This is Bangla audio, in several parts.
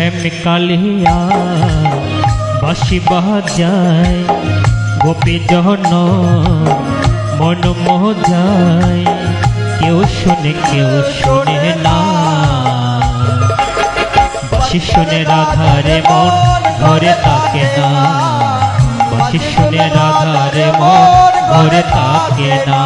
শ্যাম কালিয়া বাঁশি বাজায় গোপী জন মন মোজায় কেউ শুনে না বাঁশি শুনে রাধারে মন ঘরে থাকে না বাঁশি শুনে রাধারে মন ঘরে থাকে না।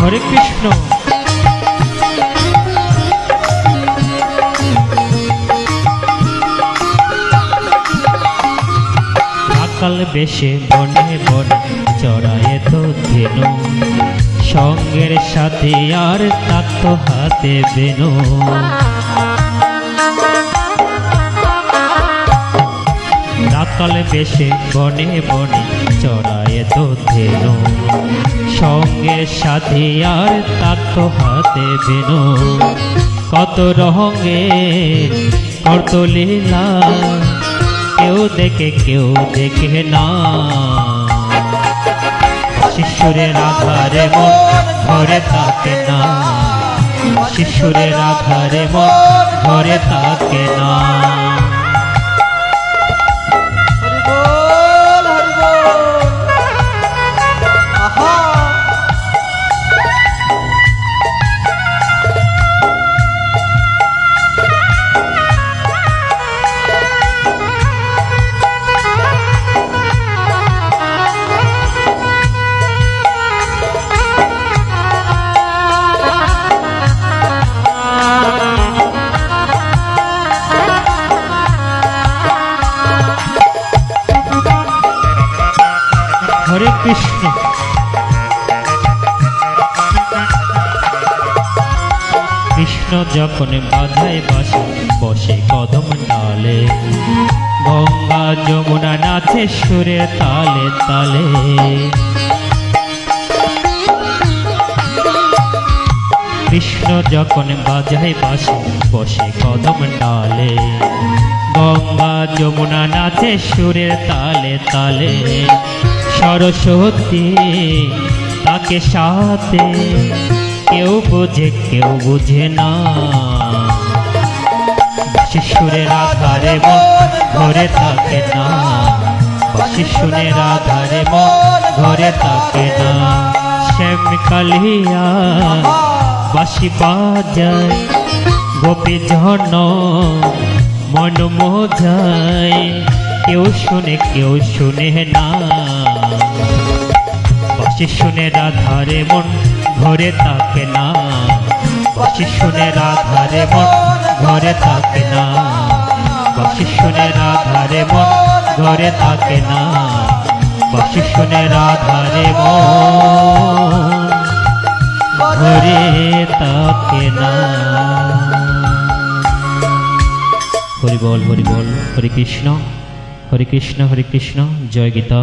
হরে কৃষ্ণ। সকাল বেশে বনে বনে চড়ায় তো ধেনু সঙ্গের সাথে আর থাকতো হাতে বেনু। সকাল বেশে বনে বনে চড়ায় তো ধেনু সঙ্গের সাথে আর থাকতো হাতে বেনু। কত রঙের কত লীলা কেউ দেখে না শিশুরের আধারে মন ঘরে থাকে না শিশুরের আধারে মন ঘরে থাকে না। হরে কৃষ্ণ। কৃষ্ণ যখন বাজায় বাঁশি বসে কদম ডালে গঙ্গা যমুনা নাচে সুরের তালে তালে। কৃষ্ণ যখন বাজায় বাঁশি বসে কদম ডালে গঙ্গা যমুনা নাচে সুরের তালে তালে। সরস্বতী তাকে সাথে কেউ বুঝে না শিশুরের আধারে মন ঘরে থাকে না শিশুরের আধারে মন ঘরে থাকে না। শ্যাম কালিয়া বাঁশি বাজায় গোপী জন মন মোজায় কেউ শুনে না বাঁশি শুনে রাধারে মন ঘরে থাকে না বাঁশি শুনে রাধারে মন ঘরে থাকে না বাঁশি শুনে রাধারে মন ঘরে থাকে না বাঁশি শুনে রাধারে মন ঘরে থাকে না। হরি বল হরে কৃষ্ণ হরে কৃষ্ণ জয় গীতা।